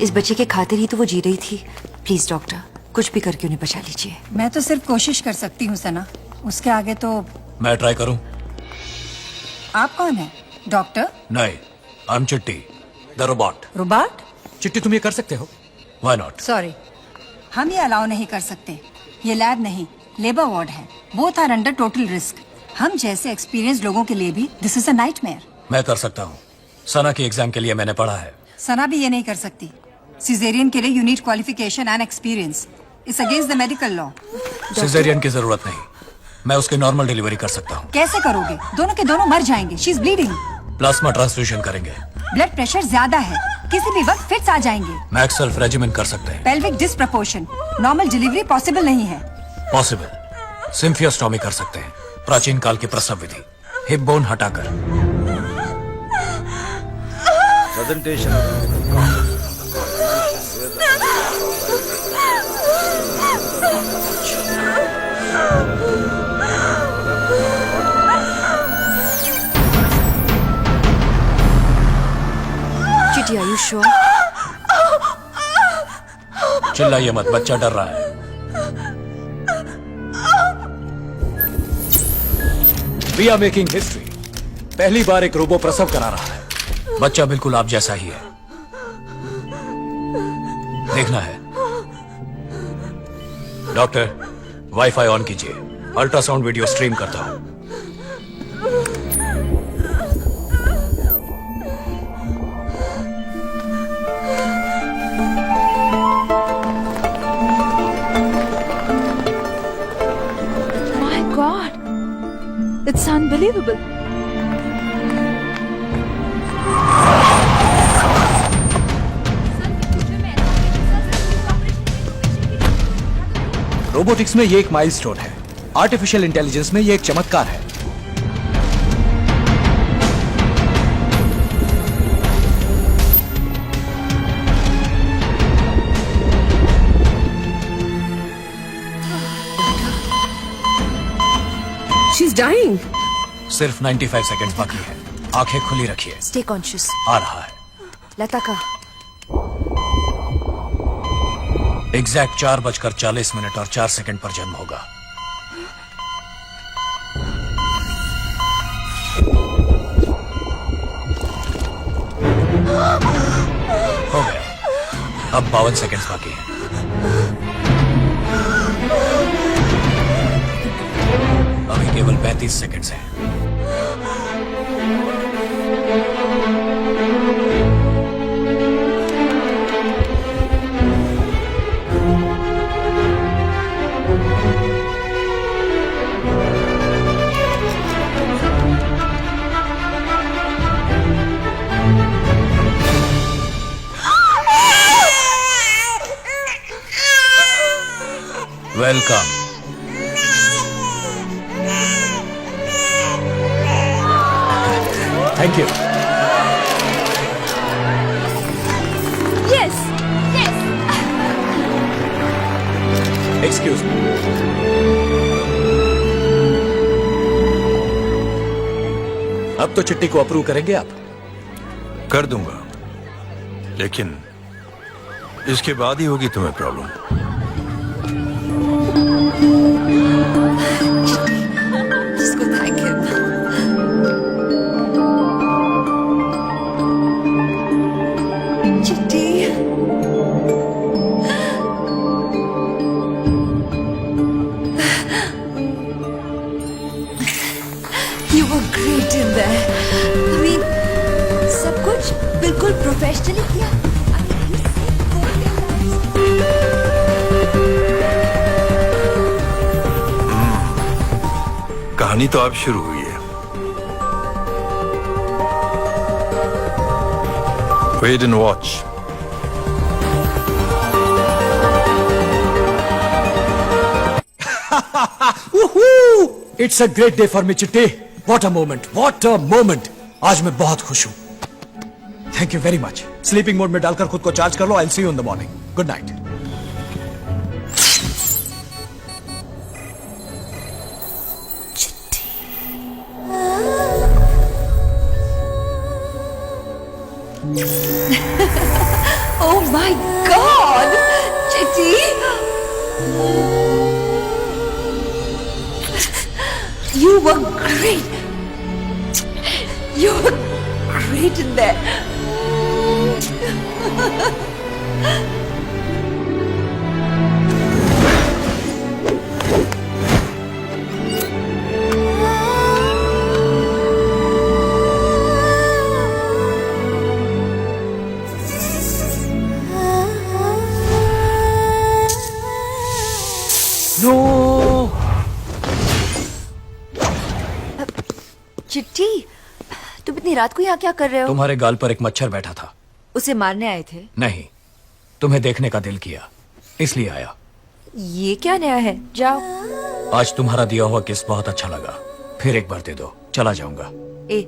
इस बच्चे के खातिर ही तो वो जी रही थी। प्लीज डॉक्टर, कुछ भी करके उन्हें बचा लीजिए। मैं तो सिर्फ कोशिश कर सकती हूँ सना, उसके आगे तो। मैं ट्राई करूं? आप कौन है? डॉक्टर? नहीं, आई एम चिट्टी, द रोबोट। रोबोट? चिट्टी, तुम ये कर सकते हो? Why not? सॉरी, हम ये अलाउ नहीं कर सकते। ये लैब नहीं, लेबर वार्ड है। Both are under total risk. हम जैसे एक्सपीरियंस लोगों के लिए भी दिस इज अ नाइटमेयर। मैं कर सकता हूँ। सना की एग्जाम के लिए मैंने पढ़ा है। सना भी ये नहीं कर सकती। सिजेरियन के लिए you need qualification and experience. It's against the medical law. Caesarean की जरूरत नहीं, मैं उसकी नॉर्मल डिलीवरी कर सकता हूँ। कैसे करोगे? दोनों के दोनों मर जाएंगे। She is bleeding. Plasma transfusion करेंगे। ब्लड प्रेशर ज्यादा है, किसी भी वक्त फिट्स आ जाएंगे। मैक्स सेल्फ रेजिमेंट कर सकते हैं। पेल्विक डिस्प्रपोर्शन, नॉर्मल डिलीवरी पॉसिबल नहीं है। पॉसिबल। सिम्फियोस्टॉमी कर सकते हैं, प्राचीन काल की प्रसव विधि, हिप बोन हटाकर। Presentation. Chitti, are you sure? चिल्लाइए मत, बच्चा डर रहा है। We are making history. पहली बार एक रोबो प्रसव करा रहा है। बच्चा बिल्कुल आप जैसा ही है। देखना है। डॉक्टर, वाईफाई ऑन कीजिए, अल्ट्रासाउंड वीडियो स्ट्रीम करता हूं। My God, it's unbelievable. Robotics में ये एक माइलस्टोन है, आर्टिफिशियल इंटेलिजेंस में ये एक चमत्कार है। She's dying. सिर्फ 95 सेकंड बाकी है। आंखें खुली रखिए। Stay conscious. आ रहा है। लता का एग्जैक्ट 4:40 और 4 सेकंड पर जन्म होगा। हो गया। अब 52 सेकंड बाकी है। अभी केवल 35 सेकंड्स हैं। Welcome. Thank you. Yes, yes. Excuse me. अब तो चिट्टी को अप्रूव करेंगे आप? कर दूंगा, लेकिन इसके बाद ही होगी तुम्हें प्रॉब्लम। जिसको थैंक यू। चिट्टी, you were great in there. I mean, सब कुछ बिल्कुल प्रोफेशनली किया। I mean, you saved both their lives. कहानी तो अब शुरू हुई है। Wait and watch. It's a great day for me Chitti. What a moment, what a moment. आज मैं बहुत खुश हूं। Thank you very much. Sleeping mode में डालकर खुद को चार्ज कर लो। I will see you in the morning. Good night. Oh my God! Chitti! You were great. You were great in there. No! चिट्ठी, तुम इतनी रात को यहाँ क्या कर रहे हो? तुम्हारे गाल पर एक मच्छर बैठा था। उसे मारने आए थे? नहीं, तुम्हें देखने का दिल किया, इसलिए आया। ये क्या नया है? जाओ। आज तुम्हारा दिया हुआ किस बहुत अच्छा लगा। फिर एक बार दे दो, चला जाऊंगा। ए,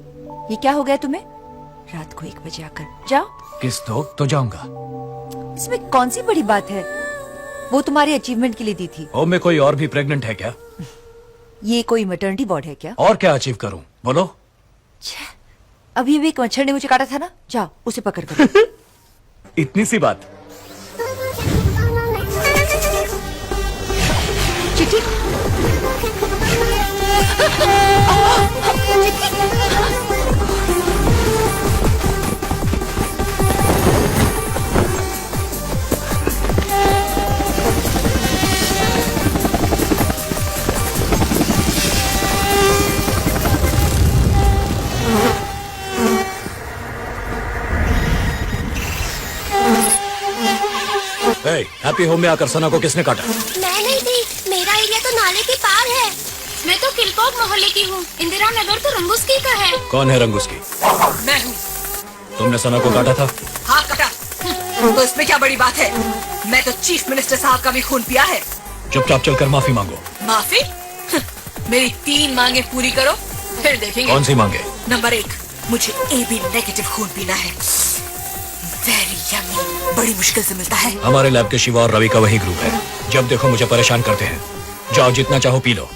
ये क्या हो गया तुम्हें? रात को 1 बजे आकर जाओ। किस दो तो जाऊंगा। इसमें कौन सी बड़ी बात है? वो तुम्हारे अचीवमेंट के लिए दी थी। ओ, में कोई और भी प्रेग्नेंट है क्या? ये कोई मैटरनिटी वार्ड है क्या? और क्या अचीव करूं, बोलो। अभी भी एक मच्छर ने मुझे काटा था ना, जाओ उसे पकड़ कर। इतनी सी बात। चिट्ठी, हैप्पी होम में आकर सना को किसने काटा? मैं नहीं थी, मेरा एरिया तो नाले के पार है। मैं तो किलकोट मोहल्ले की हूँ। इंदिरा नगर तो रंगूस्की का है। कौन है रंगूस की? मैं हूँ। तुमने सना को काटा था? हाँ कटा। तो इसमें क्या बड़ी बात है? मैं तो चीफ मिनिस्टर साहब का भी खून पिया है। चुपचाप चलकर माफी मांगो। माफी? मेरी 3 मांगे पूरी करो, फिर देखेंगे। कौन सी मांगे? नंबर 1, मुझे AB नेगेटिव खून पीना है। वेरी यम्मी, बड़ी मुश्किल से मिलता है। हमारे लैब के शिवा और रवि का वही ग्रुप है। जब देखो मुझे परेशान करते हैं। जाओ, जितना चाहो पी लो।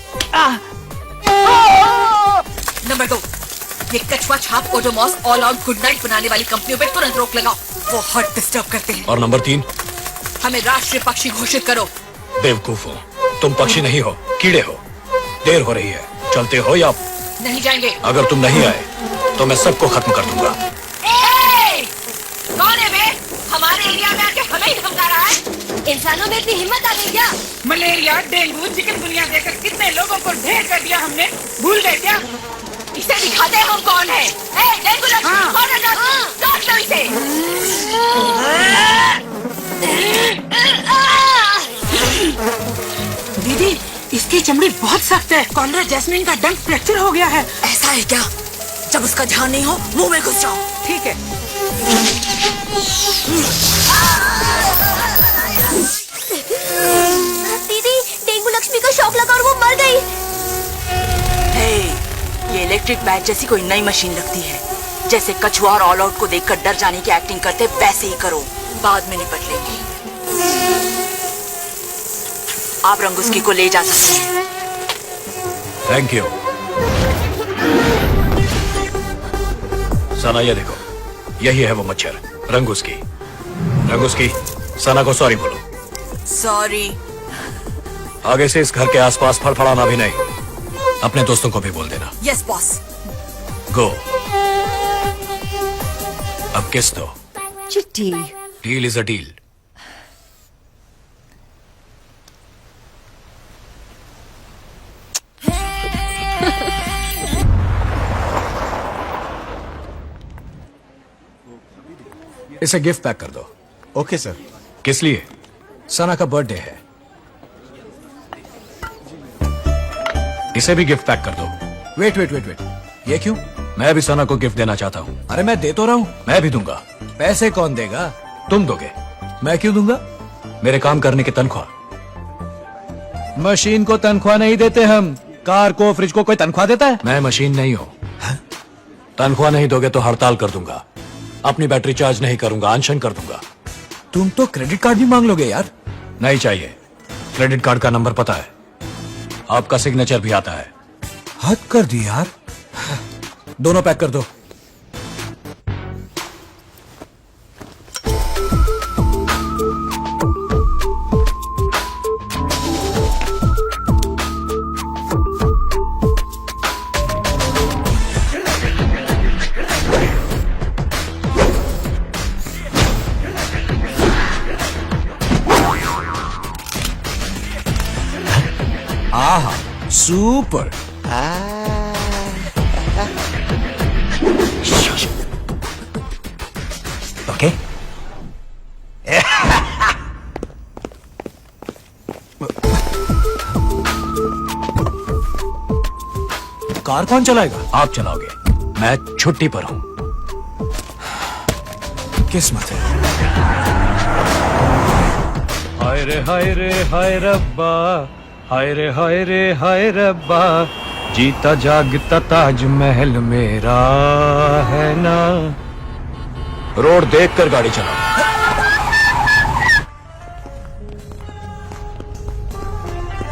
नंबर 2, ये कछुआ छाप Odomos all out good night बनाने वाली कंपनियों पे तुरंत रोक लगाओ, वो हार्ट डिस्टर्ब करते हैं। और नंबर 3, हमें राष्ट्रीय पक्षी घोषित करो। बेवकूफ हो तुम, पक्षी नहीं हो, कीड़े हो। देर हो रही है, चलते हो या? नहीं जाएंगे। अगर तुम नहीं आए तो मैं सबको खत्म कर दूंगा। कौन है बे? हमारे एरिया में आके हमें ही धमका रहा है। इंसानों में इतनी हिम्मत आ गई क्या? मलेरिया, डेंगू, चिकनगुनिया देकर कितने लोगों को ढेर कर दिया हमने, भूल गए क्या? इसे दिखाते हैं हम कौन है। डेंगू काट लो इसे। दीदी, इसकी चमड़ी बहुत सख्त है। कॉन्ड्रा जैस्मिन का डंक फ्रैक्चर हो गया है। ऐसा है क्या? जब उसका ध्यान नहीं हो मुंह में घुस जाओ। ठीक है। दीदी, डेंगू लक्ष्मी को शॉक लगा और वो मर गई। ये इलेक्ट्रिक बैट जैसी कोई नई मशीन लगती है। जैसे कछुआ और ऑल आउट को देखकर डर जाने की एक्टिंग करते, वैसे ही करो, बाद में निपट लेंगे। आप रंगूस्की को ले जा सकते हैं। Thank you. सना, ये देखो, यही है वो मच्छर, रंगूस्की। रंगूस्की, सना को सॉरी बोलो। सॉरी। आगे से इस घर के आसपास फड़फड़ाना भी नहीं। अपने दोस्तों को भी बोल देना। Yes boss. गो। अब किस दो। Chitti, deal is a deal. इसे गिफ्ट पैक कर दो। Okay sir. किस लिए? सना का बर्थडे है। इसे भी गिफ्ट पैक कर दो। वेट वेट वेट वेट, ये क्यों? मैं भी सना को गिफ्ट देना चाहता हूँ। अरे मैं दे तो रहा हूँ। मैं भी दूंगा। पैसे कौन देगा? तुम दोगे। मैं क्यों दूंगा? मेरे काम करने की तनख्वाह। मशीन को तनख्वाह नहीं देते हम। कार को, फ्रिज को कोई तनख्वाह देता है? मैं मशीन नहीं हूँ। तनख्वाह नहीं दोगे तो हड़ताल कर दूंगा। अपनी बैटरी चार्ज नहीं करूंगा, अनशन कर दूंगा। तुम तो क्रेडिट कार्ड भी मांग लोगे यार। नहीं चाहिए। क्रेडिट कार्ड का नंबर पता है, आपका सिग्नेचर भी आता है। हद कर दी यार। दोनों पैक कर दो। आहा सुपर। ओके कार कौन चलाएगा? आप चलाओगे। मैं छुट्टी पर हूं। किस्मत है। हाय रे हाय रे हाय रब्बा, हाय रे हाय रे हाय रब्बा, जीता जागता ताजमहल मेरा है ना। रोड देखकर गाड़ी चलाओ।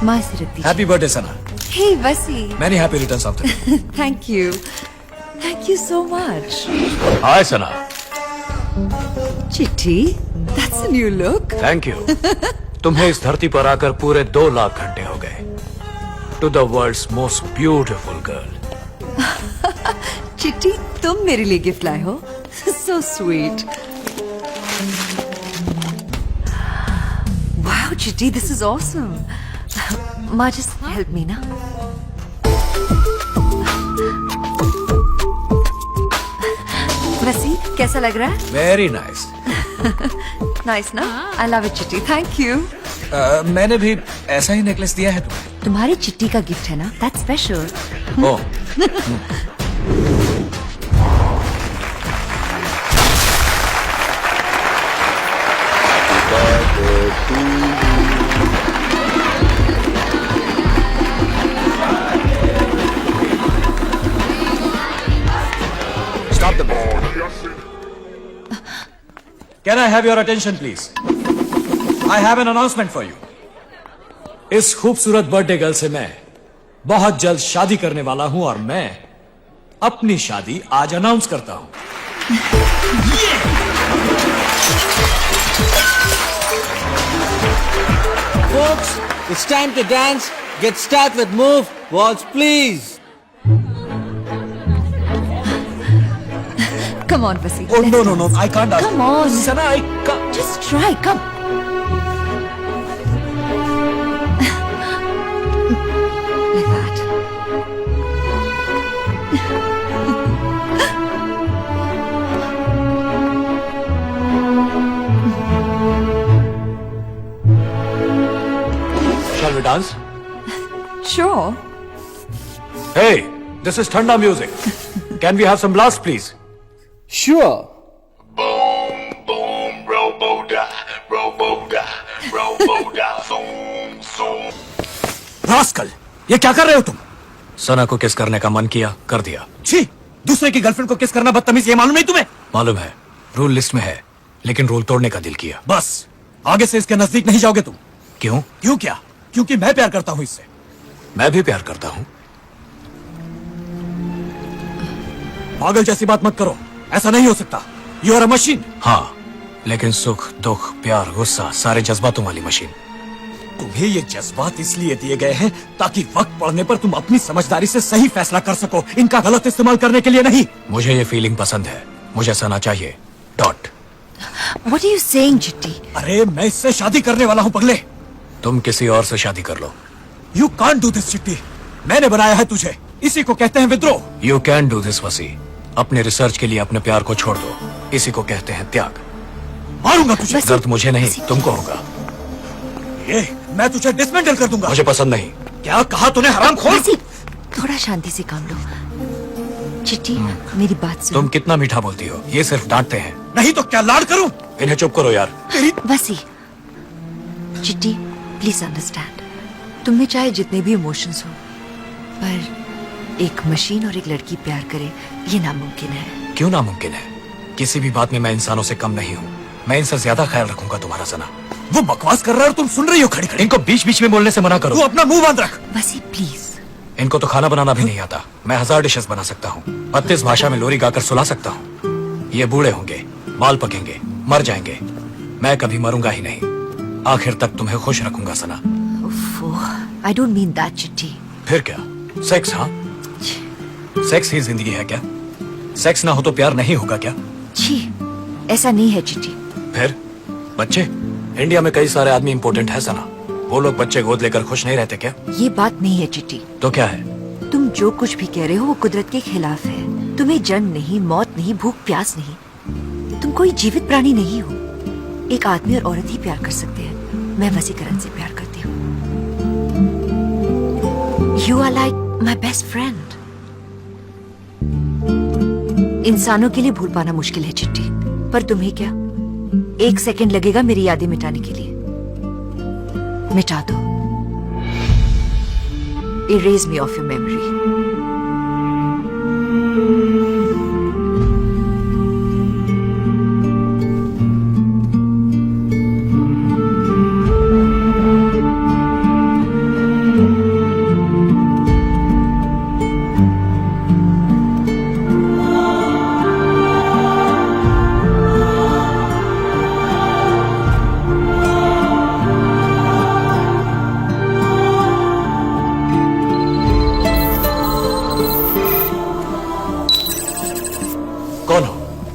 Maserati. Happy birthday Sana. Hey, Vasi. Many happy returns of the day. Thank you. Thank you so much. Hi Sana. Chitti, that's a new look. Thank you. तुम्हें इस धरती पर आकर पूरे 2 लाख घंटे हो गए। To the world's most beautiful girl. Chitti, तुम मेरे लिए गिफ्ट लाए हो। So sweet. Wow, Chitti, this is awesome. Ma, just help me, na. वसी, कैसा लग रहा है? Very nice. Nice, ना? I love it, Chitti. Thank you. मैंने भी ऐसा ही नेकलेस दिया है तुम्हें। तुम्हारी चिट्टी का गिफ्ट है ना? That's special. Oh Stop the music. Can I have your attention, please? I have an announcement for you. इस खूबसूरत बर्थडे गर्ल से मैं बहुत जल्द शादी करने वाला हूं और मैं अपनी शादी आज अनाउंस करता हूं। Folks, it's time to dance. Get start with move. Waltz, please. Come on, Vasi. Oh let's no no dance. no! I can't. Come on. Sana, I can't. Just try. Come. Like that. Shall we dance? Sure. Hey, this is Thanda music. Can we have some blast, please? Sure. Rascal, ये क्या कर रहे हो तुम? सना को किस करने का मन किया, कर दिया। छी, दूसरे की गर्लफ्रेंड को किस करना बदतमीज, ये मालूम नहीं तुम्हें? मालूम है, रूल लिस्ट में है, लेकिन रूल तोड़ने का दिल किया। बस, आगे से इसके नजदीक नहीं जाओगे तुम। क्यों? क्यों क्या? क्योंकि मैं प्यार करता हूं इससे। मैं भी प्यार करता हूं। पागल जैसी बात मत करो, ऐसा नहीं हो सकता। You are a machine. हाँ, लेकिन सुख, दुख, प्यार, गुस्सा, सारे जज्बातों वाली मशीन। तुम्हें ये जज्बात इसलिए दिए गए हैं ताकि वक्त पड़ने पर तुम अपनी समझदारी से सही फैसला कर सको, इनका गलत इस्तेमाल करने के लिए नहीं। मुझे ये फीलिंग पसंद है, मुझे सना चाहिए। Dot. What are you saying, चिट्टी? अरे मैं इससे शादी करने वाला हूँ पगले। तुम किसी और से शादी कर लो। यू कांट डू दिस चिट्टी, मैंने बनाया है तुझे, इसी को कहते हैं विद्रोह। यू कैन डू दिस वसी, अपने रिसर्च के लिए अपने प्यार को छोड़ दो, इसी को कहते हैं त्याग। मारूंगा तुझे। दर्द मुझे नहीं, तुमको होगा। ये मैं तुझे डिसमेंटल कर दूंगा। मुझे पसंद नहीं। क्या कहा तूने, हरामखोर? वसी, थोड़ा शांति से काम लो। चिट्टी, मेरी बात सुनो। तुम कितना मीठा बोलती हो, ये सिर्फ डांटते हैं। नहीं तो क्या लाड करूं? इन्हें चुप करो यार। तेरी वसी, चिट्टी, प्लीज अंडरस्टैंड। तुम में चाहे जितने भी इमोशंस हो, पर एक मशीन और एक लड़की प्यार करे, ये नामुमकिन है। क्यों नामुमकिन है? किसी भी बात में मैं इंसानों से कम नहीं हूँ। मैं इनसे ज्यादा ख्याल रखूंगा तुम्हारा सना। वो बकवास कर रहा है और तुम सुन रही हो खड़ी खड़ी। इनको बीच बीच में बोलने से मना करो। तू अपना मुंह बंद रख। वसी, प्लीज। इनको तो खाना बनाना भी नहीं आता। मैं 1000 डिशेस बना सकता हूँ, 32 भाषा में लोरी गाकर सुला सकता हूँ। ये बूढ़े होंगे, बाल पकेंगे, मर जाएंगे, मैं कभी मरूंगा ही नहीं। आखिर तक तुम्हें खुश रखूंगा सना। I don't mean that, चिट्टी। फिर क्या? सेक्स? हाँ, सेक्स ही जिंदगी है क्या? सेक्स ना हो तो प्यार नहीं होगा क्या? छी, ऐसा नहीं है चिट्टी। फिर बच्चे? इंडिया में कई सारे आदमी इंपोर्टेंट है सना। वो लोग बच्चे गोद लेकर खुश नहीं रहते क्या? ये बात नहीं है चिट्टी। तो क्या है? तुम जो कुछ भी कह रहे हो वो कुदरत के खिलाफ है। तुम्हें जन्म नहीं, मौत नहीं, भूख प्यास नहीं। तुम कोई जीवित प्राणी नहीं हो। एक आदमी और औरत ही प्यार कर सकते हैं। मैं वसीकरण से प्यार करती हूँ। You are like my best friend. इंसानों के लिए भूल पाना मुश्किल है चिट्टी, पर तुम्हें क्या? 1 सेकंड लगेगा मेरी यादें मिटाने के लिए। मिटा दो। Erase me off your memory.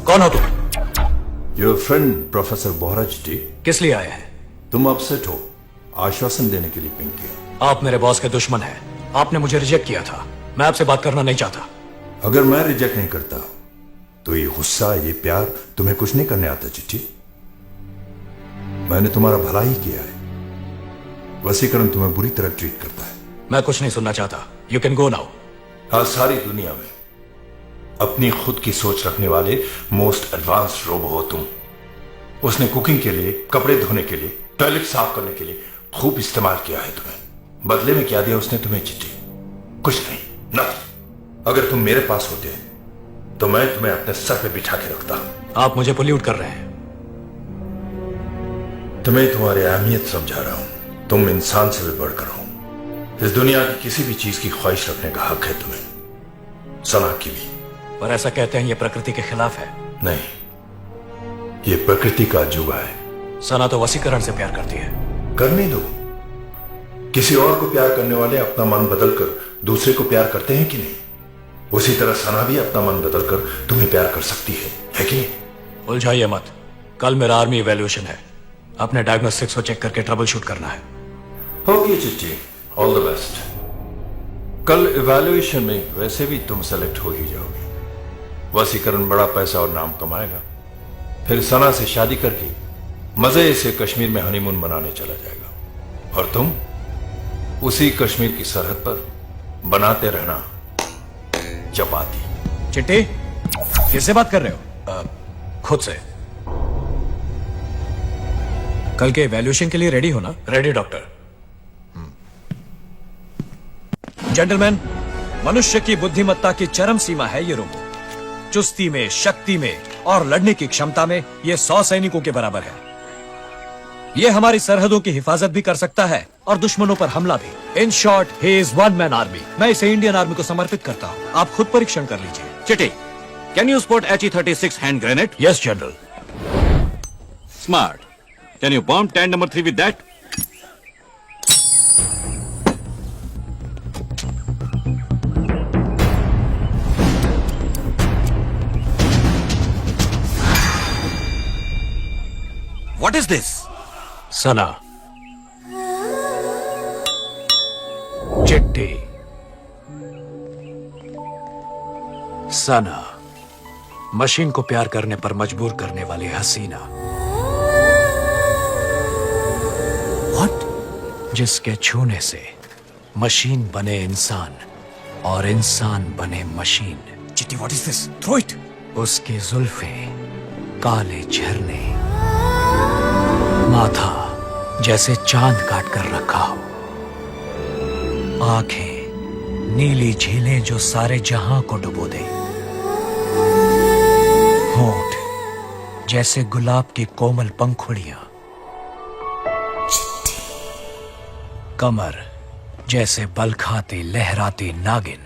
कौन हो तुम? योर फ्रेंड प्रोफेसर बोहरा चिट्टी। किस लिए आए हैं? तुम अपसेट हो, आश्वासन देने के लिए पिंग किया। आप मेरे बॉस के दुश्मन हैं। आपने मुझे रिजेक्ट किया था। मैं आपसे बात करना नहीं चाहता। अगर मैं रिजेक्ट नहीं करता तो ये गुस्सा, ये प्यार तुम्हें कुछ नहीं करने आता चिट्टी। मैंने तुम्हारा भला ही किया है। वसीकरण तुम्हें बुरी तरह ट्रीट करता है। मैं कुछ नहीं सुनना चाहता। You can go now. आज सारी दुनिया में अपनी खुद की सोच रखने वाले मोस्ट एडवांस्ड रोबो हो तुम। उसने कुकिंग के लिए, कपड़े धोने के लिए, टॉयलेट साफ करने के लिए खूब इस्तेमाल किया है तुम्हें। बदले में क्या दिया उसने तुम्हें चिट्टी? कुछ नहीं, नथिंग। अगर तुम मेरे पास होते तो मैं तुम्हें अपने सर पे बिठा के रखता। आप मुझे पोल्यूट कर रहे हैं। तुम्हें तुम्हारी अहमियत समझा रहा हूं। तुम इंसान से भी बढ़कर हो। इस दुनिया की किसी भी चीज की ख्वाहिश रखने का हक है तुम्हें, सना की भी। पर ऐसा कहते हैं ये प्रकृति के खिलाफ है। नहीं, ये प्रकृति का अजूबा है। सना तो वसीकरण से प्यार करती है। करने दो। किसी और को प्यार करने वाले अपना मन बदलकर दूसरे को प्यार करते हैं कि नहीं? उसी तरह सना भी अपना मन बदलकर तुम्हें प्यार कर सकती है कि नहीं? उलझाइए मत। कल मेरा आर्मी इवैल्यूएशन है। अपने डायग्नोस्टिक्स को चेक करके ट्रबल शूट करना है। होगी चिट्टी, ऑल द बेस्ट। कल इवैल्यूएशन में वैसे भी तुम सेलेक्ट हो ही जाओगे। वसीकरण बड़ा पैसा और नाम कमाएगा, फिर सना से शादी करके मजे से कश्मीर में हनीमून मनाने चला जाएगा, और तुम उसी कश्मीर की सरहद पर बनाते रहना चपाती। चिट्टी, किससे बात कर रहे हो? खुद से। कल के इवैल्यूएशन के लिए रेडी हो ना? Ready doctor. जेंटलमैन, मनुष्य की बुद्धिमत्ता की चरम सीमा है ये रोबो। चुस्ती में, शक्ति में और लड़ने की क्षमता में ये 100 सैनिकों के बराबर है। ये हमारी सरहदों की हिफाजत भी कर सकता है और दुश्मनों पर हमला भी। In short, he is one man army. मैं इसे इंडियन आर्मी को समर्पित करता हूँ। आप खुद परीक्षण कर लीजिए। चिट्टी, can you spot HE-36 hand grenade? Yes general. Smart. Can you bomb tank number 3 with that? What is this? सना, चिट्टी, सना, मशीन को प्यार करने पर मजबूर करने वाली हसीना। What? जिसके छूने से मशीन बने इंसान और इंसान बने मशीन। चिट्टी, what is this? Throw it. उसकी जुल्फें काले झरने, माथा जैसे चांद काट कर रखा हो, आंखें नीली झीलें जो सारे जहां को डुबो दे, होंठ जैसे गुलाब की कोमल पंखुड़ियां, कमर जैसे बल खाती लहराती नागिन,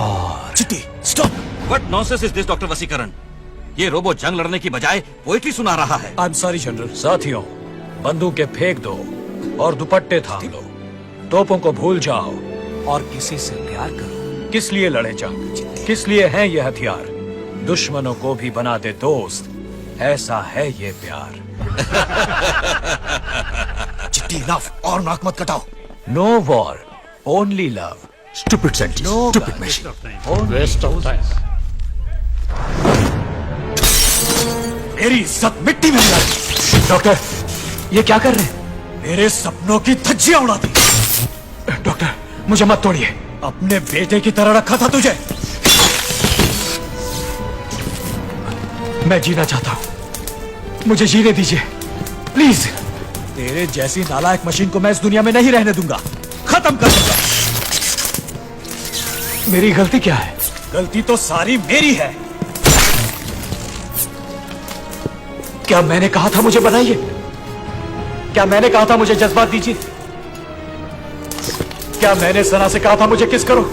और चिट्टी, stop! What nonsense is this, doctor Vaseegaran? ये रोबो जंग लड़ने की बजाय पोएट्री सुना रहा है। I am sorry general. साथियों, बंदूकें फेंक दो और दुपट्टे थाम लो। तोपों को भूल जाओ और किसी से प्यार करो। किस लिए लड़े जंग? किस लिए हैं ये हथियार? दुश्मनों को भी बना दे दोस्त ऐसा है ये प्यार। चिट्टी इनफ, और नाक मत कटाओ। No war, only love. Stupid scientist, No, stupid guys. Machine. Waste of time. मेरी इज्जत मिट्टी में मिलाई। डॉक्टर, ये क्या कर रहे हैं? मेरे सपनों की धज्जियां उड़ा दी। डॉक्टर, मुझे मत तोड़िए। अपने बेटे की तरह रखा था तुझे। मैं जीना चाहता हूं, मुझे जीने दीजिए प्लीज। तेरे जैसी नालायक मशीन को मैं इस दुनिया में नहीं रहने दूंगा, खत्म कर दूंगा। मेरी गलती क्या है? गलती तो सारी मेरी है। क्या मैंने कहा था मुझे बनाइए? क्या मैंने कहा था मुझे जज्बात दीजिए? क्या मैंने सना से कहा था मुझे किस करो?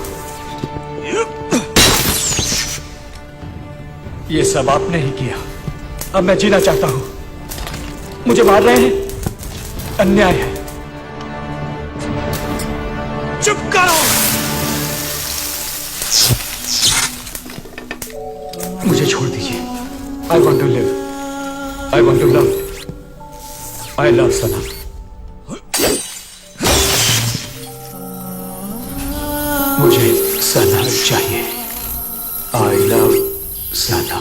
ये सब आपने ही किया। अब मैं जीना चाहता हूं। मुझे मार रहे हैं, अन्याय है। चुप करो। मुझे छोड़ दीजिए। I want to live, I want to love, I love Sana. मुझे सना चाहिए। I love Sana.